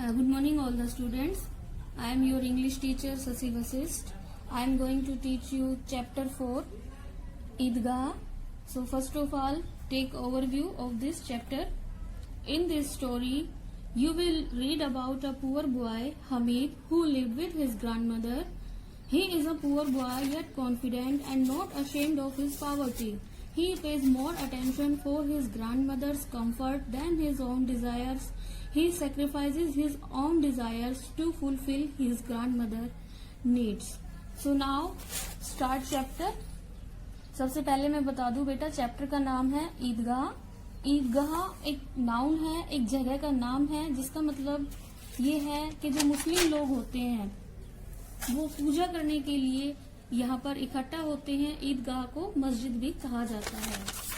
Good morning all the students. I am your English teacher Sasi Vasist. I am going to teach you chapter 4 Eidgah. So first of all, take overview of this chapter. In this story, you will read about a poor boy Hamid who lived with his grandmother. He is a poor boy yet confident and not ashamed of his poverty. He pays more attention for his grandmother's comfort than his own desires. He sacrifices his own desires to fulfill his grandmother's needs. So now start chapter. सबसे पहले मैं बता दूं बेटा, chapter का नाम है ईदगाह। ईदगाह एक नाउन है, एक जगह का नाम है, जिसका मतलब ये है कि जो मुस्लिम लोग होते हैं वो पूजा करने के लिए यहाँ पर इकट्ठा होते हैं। ईदगाह को मस्जिद भी कहा जाता है।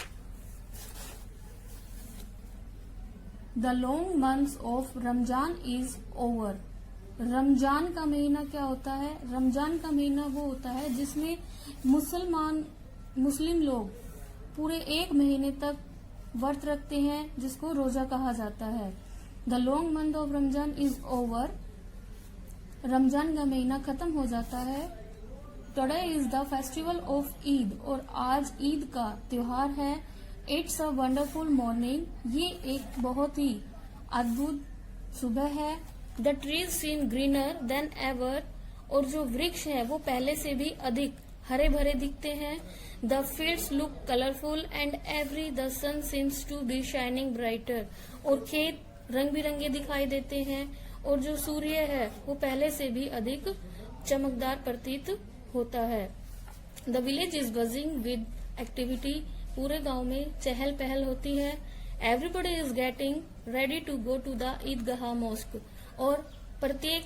The long months of Ramzan is over. Ramzan का महीना क्या होता है? रमजान का महीना वो होता है जिसमें मुस्लिम लोग पूरे एक महीने तक व्रत रखते हैं, जिसको रोजा कहा जाता है। The long month of Ramzan is over. Ramzan का महीना खत्म हो जाता है। Today is the festival of Eid, और आज ईद का त्योहार है। It's a wonderful morning. ये एक बहुत ही अद्भुत सुबह है। The trees seem greener than ever, और जो वृक्ष है वो पहले से भी अधिक हरे भरे दिखते हैं। The fields look colourful and every the sun seems to be shining brighter, और खेत रंग बिरंगे दिखाई देते हैं, और जो सूर्य है वो पहले से भी अधिक चमकदार प्रतीत होता है। The village is buzzing with activity, पूरे गांव में चहल पहल होती है। Everybody is getting ready to go to the Idgah mosque, और प्रत्येक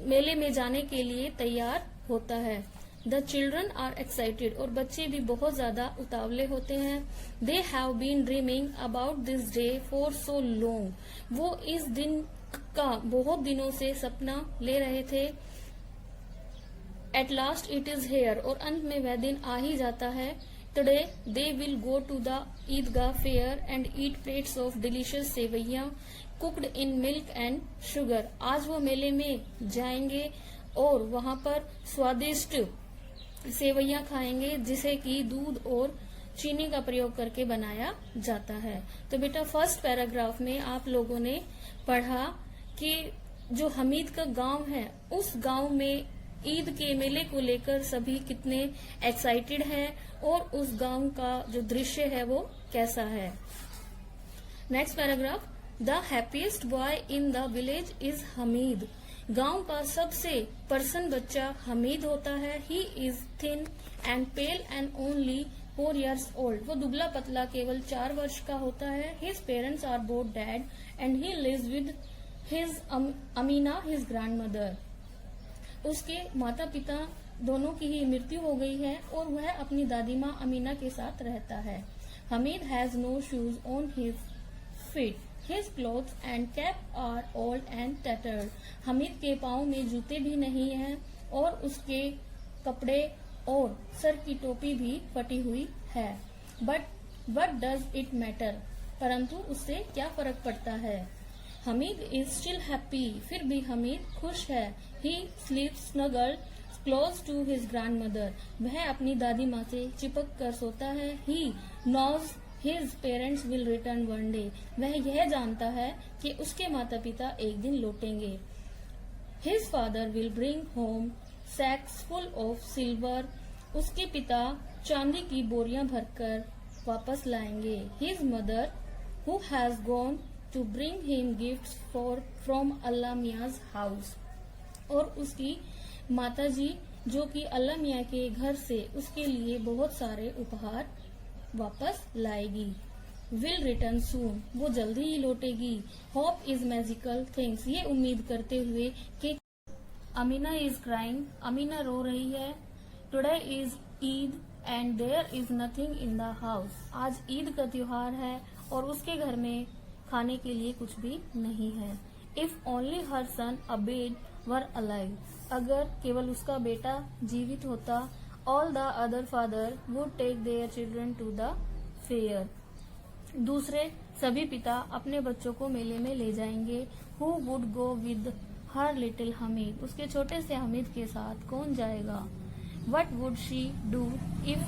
मेले में जाने के लिए तैयार होता है। द चिल्ड्रन आर एक्साइटेड, और बच्चे भी बहुत ज्यादा उतावले होते हैं। They have been dreaming about this day for so long, वो इस दिन का बहुत दिनों से सपना ले रहे थे। At last it is here, और अंत में वह दिन आ ही जाता है। Today they will go to the Eidgah fair and eat plates of delicious sevaiyan cooked in milk and sugar. आज वो मेले में जाएंगे और वहां पर स्वादिष्ट सेवैयां खाएंगे, जिसे कि दूध और चीनी का प्रयोग करके बनाया जाता है। तो बेटा फर्स्ट पैराग्राफ में आप लोगों ने पढ़ा कि जो हमीद का गांव है, उस गांव में ईद के मेले को लेकर सभी कितने एक्साइटेड हैं, और उस गांव का जो दृश्य है वो कैसा है। Next paragraph, the happiest boy in the village is Hamid. गांव का सबसे प्रसन्न बच्चा हमीद होता है। He is thin and pale and only 4 years old, वो दुबला पतला केवल 4 वर्ष का होता है। His parents are both dead and he lives with his Amina his grandmother. उसके माता पिता दोनों की ही मृत्यु हो गई है, और वह अपनी दादी माँ अमीना के साथ रहता है। Hamid has no shoes on his feet, his clothes and cap are old and tattered. Hamid के पाँव में जूते भी नहीं हैं, और उसके कपड़े और सर की टोपी भी फटी हुई है। But what does it matter, परंतु उससे क्या फर्क पड़ता है। हमीद इज स्टिल हैप्पी, फिर भी हमीद खुश है। He sleeps snuggled close to his grandmother, वह अपनी दादी माँ से चिपक कर सोता है। He knows his parents will return one day, वह यह जानता है कि उसके माता पिता एक दिन लौटेंगे। His father will bring home sacks full of silver, उसके पिता चांदी की बोरियां भरकर वापस लाएंगे। His mother who has gone to bring him gifts from Allah Miyan's house, और उसकी माताजी जो कि अल्लाह मियाँ के घर से उसके लिए बहुत सारे उपहार वापस लाएगी। विल रिटर्न सून, वो जल्दी ही लौटेगी। होप इज मैजिकल थिंग्स, ये उम्मीद करते हुए कि अमीना इज क्राइंग, अमीना रो रही है। Today is Eid and there is nothing in the house, आज ईद का त्योहार है और उसके घर में खाने के लिए कुछ भी नहीं है। If only her son Abid were alive, अगर केवल उसका बेटा जीवित होता। All the other father would take their children to the fair, दूसरे सभी पिता अपने बच्चों को मेले में ले जाएंगे। Who would go with her little Hamid, उसके छोटे से हमीद के साथ कौन जाएगा। What would she do if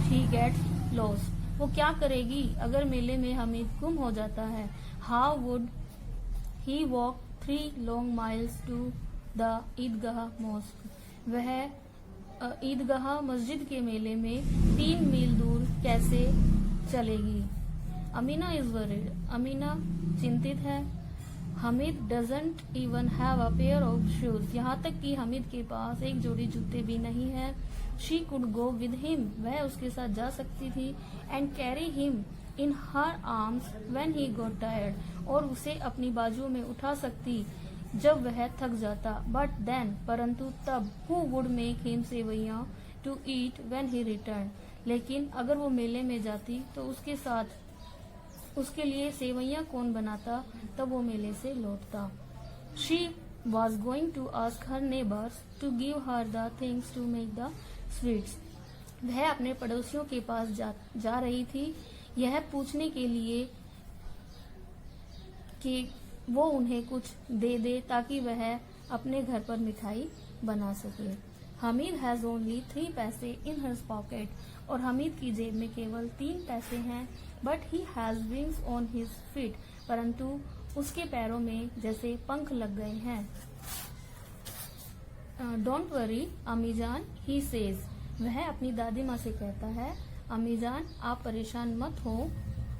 she gets lost, वो क्या करेगी अगर मेले में हमीद गुम हो जाता है। How would he walk 3 long miles to the Idgah mosque, वह ईदगाह मस्जिद के मेले में 3 मील दूर कैसे चलेगी। अमीना इज वरीड, अमीना चिंतित है। Hamid doesn't even have a pair of shoes, यहाँ तक कि हमीद के पास एक जोड़ी जूते भी नहीं है। She could go with him, वह उसके साथ जा सकती थी। And carry him in her arms when he got tired, और उसे अपनी बाजुओं में उठा सकती जब वह थक जाता। बट देन, परंतु तब, who would make him sevaiyan to eat when he return, लेकिन अगर वो मेले में जाती तो उसके साथ उसके लिए सेवैयां कौन बनाता तब वो मेले से लौटता। She was going to ask her neighbours to give her the things to make the sweets, वह अपने पड़ोसियों के पास जा रही थी यह पूछने के लिए कि वो उन्हें कुछ दे दे ताकि वह अपने घर पर मिठाई बना सके। हमीद हैज ओनली 3 पैसे इन हर पॉकेट, और हमीद की जेब में केवल 3 पैसे हैं। But he has wings on his feet, परंतु उसके पैरों में जैसे पंख लग गए हैं। डोंट वरी अमीजान, ही सेज, वह अपनी दादी माँ से कहता है, अमीजान आप परेशान मत हो।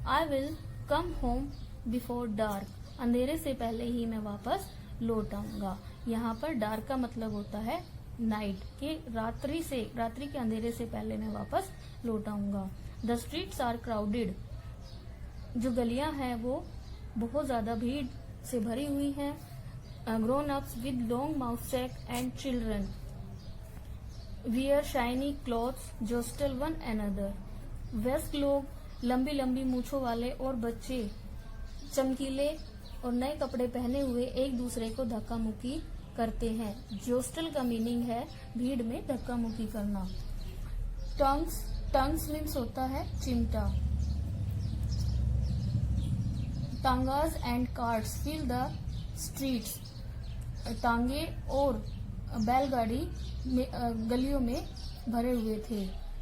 I will come home before dark, अंधेरे से पहले ही मैं वापस लौट आऊंगा। यहाँ पर डार्क का मतलब होता है नाइट, के रात्रि के अंधेरे से पहले मैं वापस लौट आऊंगा। द स्ट्रीट्स आर क्राउडेड, जो गलियां हैं वो बहुत ज्यादा भीड़ से भरी हुई हैं। Grown ups with long moustache and children wear shiny clothes jostle one another, वयस्क लोग लंबी लंबी मूछों वाले और बच्चे चमकीले और नए कपड़े पहने हुए एक दूसरे को धक्का मुक्की करते हैं। जोस्टल का मीनिंग है भीड़ में धक्का मुक्की करना। टंग्स मीन्स होता है चिमटा। Tongas and carts fill the streets, टांगे और बैलगाड़ी गलियों में भरे हुए थे।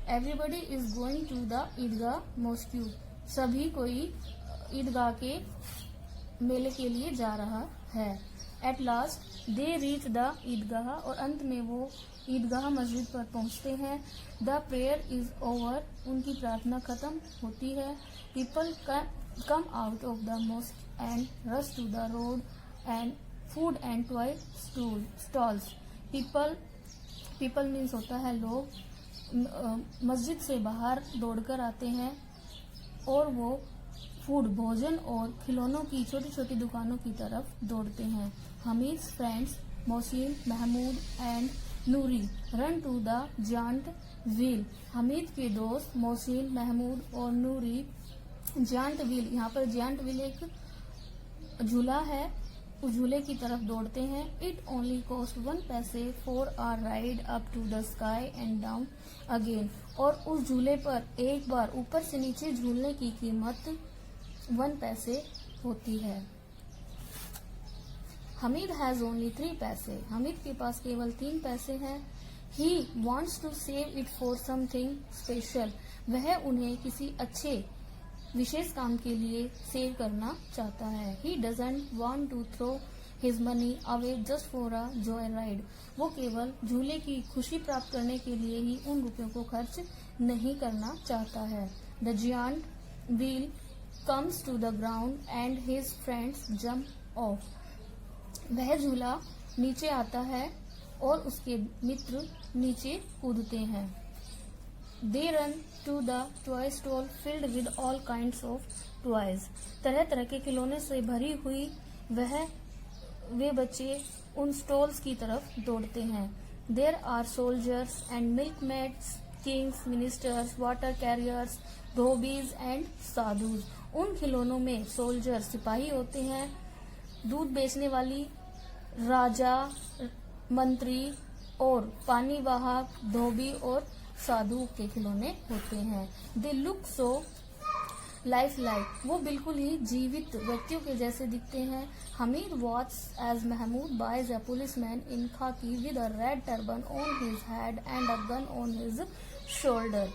Everybody is going to the Eidgah mosque, सभी कोई ईदगाह के मेले के लिए जा रहा है। At last they reach the Eidgah, और अंत में वो ईदगाह मस्जिद पर पहुंचते हैं। द प्रेयर इज ओवर, उनकी प्रार्थना खत्म होती है। People come out of the mosque and rush to the road and food and toy stalls. People means होता है लोग, मस्जिद से बाहर दौड़कर आते हैं और वो फूड, भोजन और खिलौनों की छोटी छोटी दुकानों की तरफ दौड़ते हैं। Hamid friends Mohsin, Mahmood and Noori run to the giant wheel, Hamid के दोस्त मोहसिन, महमूद और नूरी जायंट व्हील, यहाँ पर जायंट व्हील एक झूला है, उस झूले की तरफ दौड़ते हैं। It only cost 1 paise for a ride up to the sky and down again, और उस झूले पर एक बार ऊपर से नीचे झूलने की कीमत 1 पैसे होती है। हमीद हैज ओनली 3 पैसे, हमीद के पास केवल 3 पैसे हैं। He wants to save it for something special, वह उन्हें किसी अच्छे विशेष काम के लिए सेव करना चाहता है। He doesn't want to throw his money away just for a joy ride, वो केवल झूले की खुशी प्राप्त करने के लिए ही उन रुपयों को खर्च नहीं करना चाहता है। The giant wheel comes to the ground and his friends jump off, वह झूला नीचे आता है और उसके मित्र नीचे कूदते हैं। They run to the toy stall filled with all kinds of toys, तरह तरह के खिलौने से भरी हुई वे बच्चे उन स्टॉल्स की तरफ दौड़ते हैं। There are soldiers and milkmaids, kings, ministers, water carriers, dhobis and sadhus, उन खिलौनों में सोल्जर सिपाही होते हैं, दूध बेचने वाली राजा, मंत्री और पानी वाहक, धोबी और साधु के खिलौने होते हैं। They look so life like, वो बिल्कुल ही जीवित व्यक्तियों के जैसे दिखते हैं। Hamid watch as Mahmud buys a policeman in khaki with a red turban on his head and a gun on his shoulder.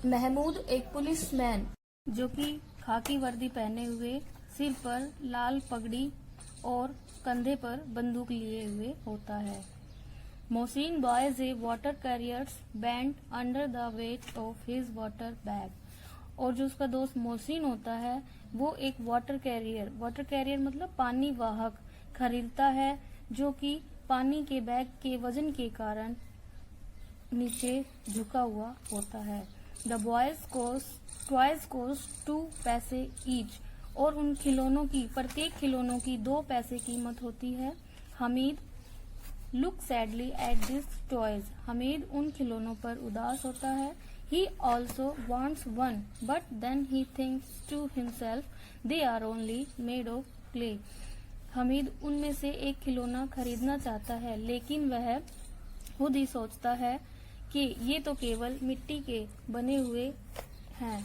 Mahmud एक पुलिसमैन जो कि खाकी वर्दी पहने हुए, सिर पर लाल पगड़ी और कंधे पर बंदूक लिए हुए होता है। Mohsin boys A water carriers band under the weight of his water bag, और जो उसका दोस्त मोहसिन होता है वो एक वाटर कैरियर मतलब पानी वाहक खरीदता है, जो कि पानी के बैग के वजन के कारण नीचे झुका हुआ होता है। द टॉयज कोस्ट 2 पैसे ईच, और उन खिलौनों की प्रत्येक खिलौनों की 2 पैसे कीमत होती है। Hamid look sadly at this toys, Hamid उन खिलौनों पर उदास होता है। He also wants one, but then he thinks to himself, they are only made of clay. Hamid उनमें से एक खिलौना खरीदना चाहता है, लेकिन वह खुद ही सोचता है कि ये तो केवल मिट्टी के बने हुए हैं।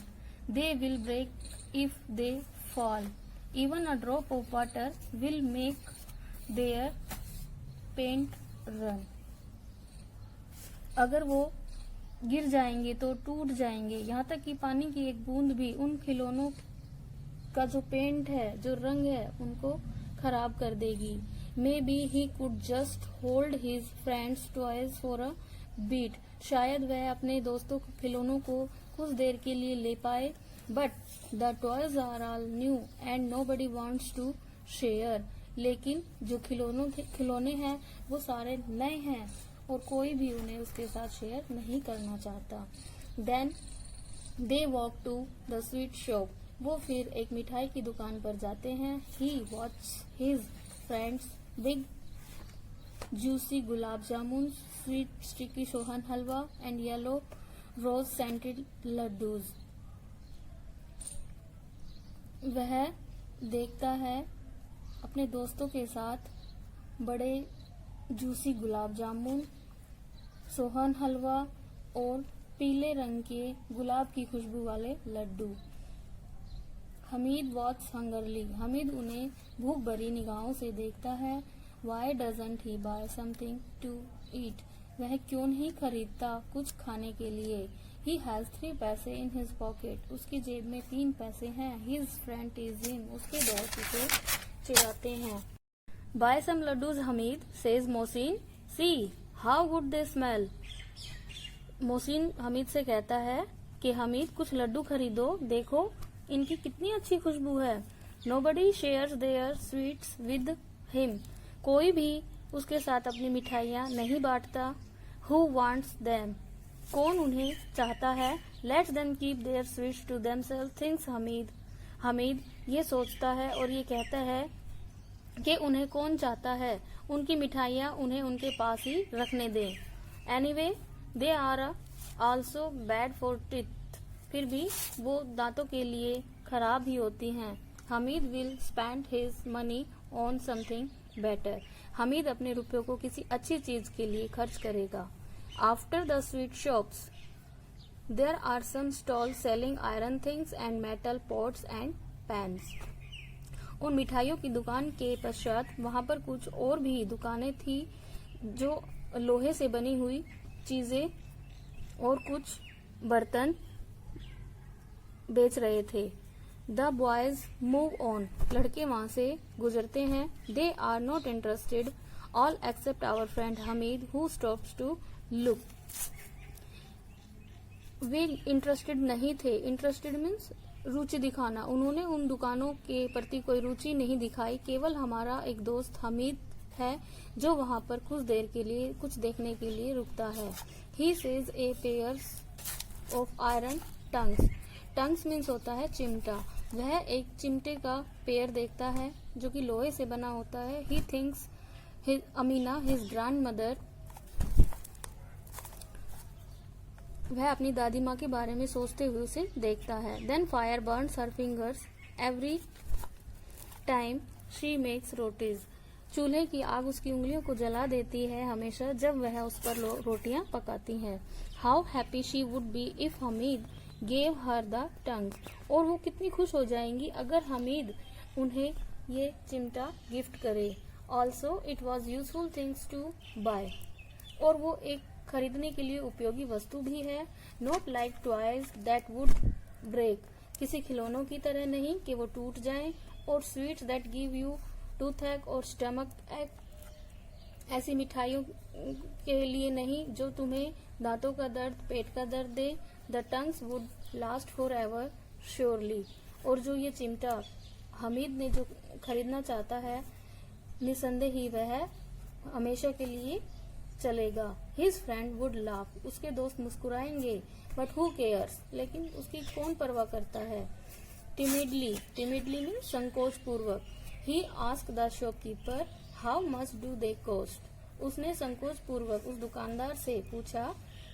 They will break if they fall. Even a drop of water will make their paint run. अगर वो गिर जाएंगे तो टूट जाएंगे, यहाँ तक कि पानी की एक बूंद भी उन खिलौनों का जो पेंट है, जो रंग है, उनको खराब कर देगी। Maybe he could just hold his friends toys for a bit, शायद वह अपने दोस्तों के खिलौनों को कुछ देर के लिए ले पाए। But the toys are all new and nobody wants to share, लेकिन जो खिलौने हैं वो सारे नए हैं और कोई भी उन्हें उसके साथ शेयर नहीं करना चाहता। Then they walk to the sweet shop, वो फिर एक मिठाई की दुकान पर जाते हैं। He watch his friends big juicy gulab jamun, sweet sticky sohan halwa and yellow rose scented laddoos. वह देखता है अपने दोस्तों के साथ बड़े जूसी गुलाब जामुन, सोहन हलवा और पीले रंग के गुलाब की खुशबू वाले लड्डू। हमीद वॉच हंगरली, हमीद उन्हें भूख भरी निगाहों से देखता है। Why doesn't he buy something to eat, वह क्यों नहीं खरीदता कुछ खाने के लिए। ही हैज 3 पैसे इन हिज पॉकेट, उसकी जेब में 3 पैसे हैं। हिज फ्रेंड टीज हिम, उसके दोस्त उसे चिढ़ाते हैं। Buy some laddus, Hamid, says Mohsin. See how good they smell. Mohsin Hamid से कहता है कि हमीद कुछ लड्डू खरीदो, देखो इनकी कितनी अच्छी खुशबू है। Nobody shares their sweets with him, कोई भी उसके साथ अपनी मिठाइयाँ नहीं बांटता। Who wants them, कौन उन्हें चाहता है। Let them keep their sweets to themselves, thinks Hamid, Hamid ये सोचता है और ये कहता है कि उन्हें कौन चाहता है, उनकी मिठाइयाँ उन्हें उनके पास ही रखने दें। Anyway they are also bad for teeth, फिर भी वो दांतों के लिए खराब ही होती हैं। Hamid will spend his money on something better, Hamid अपने रुपयों को किसी अच्छी चीज के लिए खर्च करेगा। After the sweet shops there are some stall selling iron things and metal pots and pans, उन मिठाइयों की दुकान के पश्चात वहां पर कुछ और भी दुकानें थी जो लोहे से बनी हुई चीजें और कुछ बर्तन बेच रहे थे। द बॉयज मूव ऑन, लड़के वहां से गुजरते हैं। They are not interested all except our friend Hamid who stops to look, वे इंटरेस्टेड नहीं थे। इंटरेस्टेड मीन्स रुचि दिखाना, उन्होंने उन दुकानों के प्रति कोई रुचि नहीं दिखाई। केवल हमारा एक दोस्त हमीद है जो वहां पर कुछ देर के लिए कुछ देखने के लिए रुकता है। He says A pairs of iron tongues, tongues means होता है चिमटा, वह एक चिमटे का पेयर देखता है जो कि लोहे से बना होता है। He thinks Amina his grand mother, वह अपनी दादी माँ के बारे में सोचते हुए उसे देखता है। Then fire burns her fingers every time she makes rotis, चूल्हे की आग उसकी उंगलियों को जला देती है हमेशा जब वह उस पर रोटियां पकाती हैं। How happy she would be if Hamid gave her the tongue, और वो कितनी खुश हो जाएंगी अगर हमीद उन्हें ये चिमटा गिफ्ट करे। Also it was useful things to buy, और वो एक खरीदने के लिए उपयोगी वस्तु भी है। Not like toys that would break, किसी खिलौनों की तरह नहीं कि वो टूट जाएं, और sweets that give you tooth एक और स्टमक एक, ऐसी मिठाइयों के लिए नहीं जो तुम्हें दांतों का दर्द, पेट का दर्द दे। The tongs would last for ever surely, और जो ये चिमटा हमीद ने जो खरीदना चाहता है, निसंदेह ही वह हमेशा के लिए चलेगा। हिज फ्रेंड वुड लाफ, उसके दोस्त मुस्कुराएंगे। बट हु केयर्स, लेकिन उसकी कौन परवाह करता है। टिमिडली में संकोच पूर्वक। He asked the shopkeeper how much do they cost, उसने संकोच पूर्वक उस दुकानदार से पूछा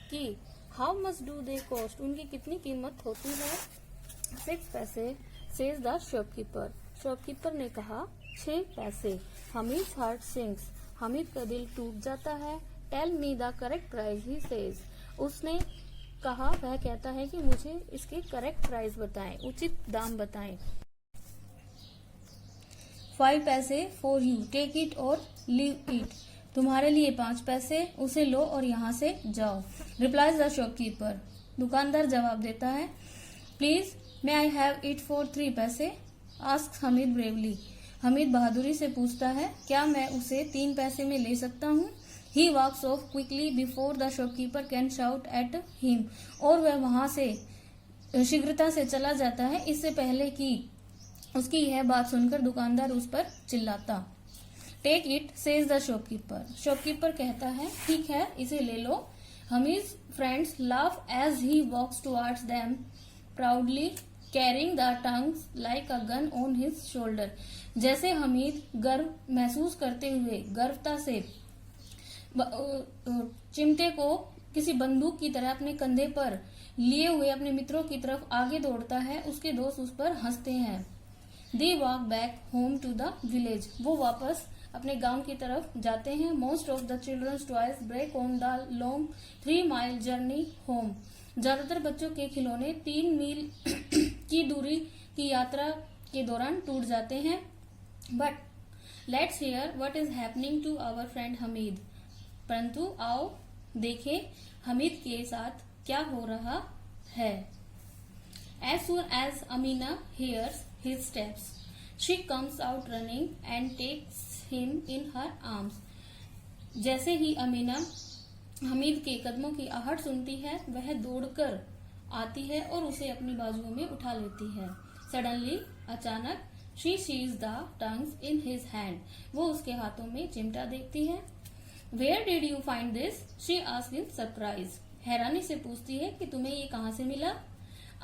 कि how much do they cost, उनकी कितनी कीमत होती है। 6 पैसे, सेज द शॉपकीपर, शॉपकीपर ने कहा 6 पैसे। हमीद हार्ट सिंक्स, हमीद का दिल टूट जाता है। Tell me the correct price, he says, उसने कहा, वह कहता है कि मुझे इसके करेक्ट प्राइस बताएं, उचित दाम बताएं। 5 पैसे फॉर यू, टेक इट और लीव इट, तुम्हारे लिए 5 पैसे, उसे लो और यहाँ से जाओ। रिप्लाइज द शॉपकीपर, दुकानदार जवाब देता है। Please may I have it for 3 पैसे, आस्क्स हमीद ब्रेवली, हमीद बहादुरी से पूछता है, क्या मैं उसे 3 पैसे में ले सकता हूँ। He walks off quickly before the shopkeeper can shout at him, और वह वहां से शीघ्रता से चला जाता है, इससे पहले कि उसकी यह बात सुनकर दुकानदार उस पर चिल्लाता। Take it, says the shopkeeper, shopkeeper कहता है, ठीक है, इसे ले लो। Hamid's friends laugh as he walks towards them proudly carrying the tongs like a gun on his shoulder, जैसे हमीद गर्व महसूस करते हुए गर्वता से चिमटे को किसी बंदूक की तरह अपने कंधे पर लिए हुए अपने मित्रों की तरफ आगे दौड़ता है, उसके दोस्त उस पर हंसते हैं। They walk back home to the village, वो वापस अपने गांव की तरफ जाते हैं। Most of the childrens toys break on the long 3 mile journey home, ज्यादातर बच्चों के खिलौने 3 मील की दूरी की यात्रा के दौरान टूट जाते हैं। But let's hear what is happening to our friend Hamid, परंतु आओ देखें हमीद के साथ क्या हो रहा है। As soon as Amina hears his steps, she comes out running and takes him in her arms. जैसे ही अमीना हमीद के कदमों की आहट सुनती है, वह दौड़कर आती है और उसे अपनी बाजुओं में उठा लेती है। सडनली, अचानक, she sees the tongues in his hand, वो उसके हाथों में चिमटा देखती है। Where did you find this? she asked in surprise. हैरानी से पूछती है कि तुम्हें ये कहाँ से मिला।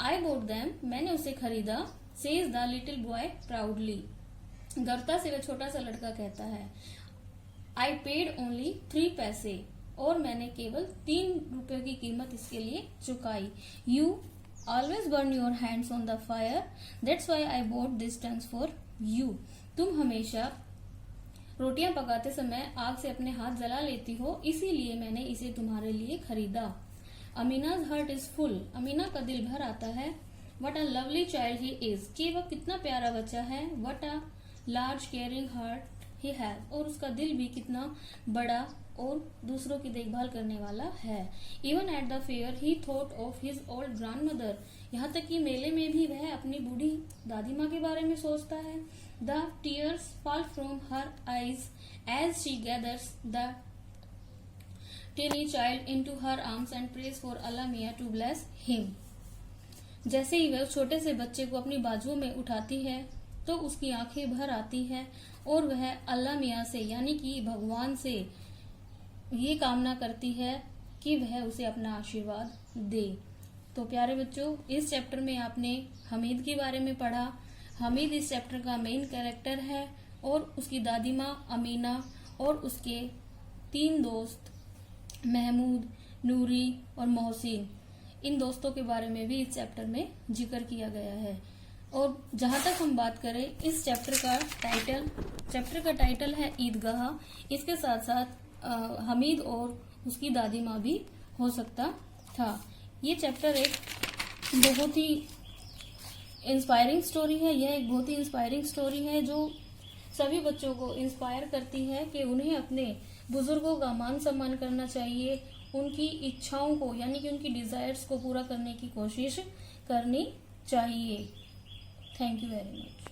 I bought them, मैंने उसे खरीदा। says the little boy proudly. गर्वता से वह छोटा सा लड़का कहता है। I paid only 3 पैसे, और मैंने केवल 3 रुपयों की कीमत इसके लिए चुकाई। You always burn your hands on the fire, that's why I bought this tongues for you. तुम हमेशा रोटियां पकाते समय आग से अपने हाथ जला लेती हो, इसीलिए मैंने इसे तुम्हारे लिए खरीदा। अमीना's heart is full, अमीना का दिल भर आता है। What a lovely child he is, कि वह कितना प्यारा बच्चा है। What a large caring heart he has, और उसका दिल भी कितना बड़ा और दूसरों की देखभाल करने वाला है। Even at the fair he thought of his old grandmother, यहाँ तक कि मेले में भी वह अपनी बूढ़ी दादी माँ के बारे में सोचता है। The tears fall from her eyes as she gathers the tiny child into her arms and prays for Allah Mia to bless him. जैसे ही वह छोटे से बच्चे को अपनी बाजुओं में उठाती है, तो उसकी आंखें भर आती है और वह अल्लाह मियाँ से यानी कि भगवान से ये कामना करती है कि वह उसे अपना आशीर्वाद दे। तो प्यारे बच्चों, इस चैप्टर में आपने हमीद के बारे में पढ़ा। हमीद इस चैप्टर का मेन कैरेक्टर है और उसकी दादी माँ अमीना और उसके 3 दोस्त महमूद, नूरी और मोहसिन, इन दोस्तों के बारे में भी इस चैप्टर में जिक्र किया गया है। और जहां तक हम बात करें, इस चैप्टर का टाइटल है ईदगाह। इसके साथ साथ हमीद और उसकी दादी माँ भी हो सकता था। ये चैप्टर एक बहुत ही इंस्पायरिंग स्टोरी है। यह एक बहुत ही इंस्पायरिंग स्टोरी है जो सभी बच्चों को इंस्पायर करती है कि उन्हें अपने बुजुर्गों का मान सम्मान करना चाहिए, उनकी इच्छाओं को यानी कि उनकी डिजायर्स को पूरा करने की कोशिश करनी चाहिए। Thank you very much.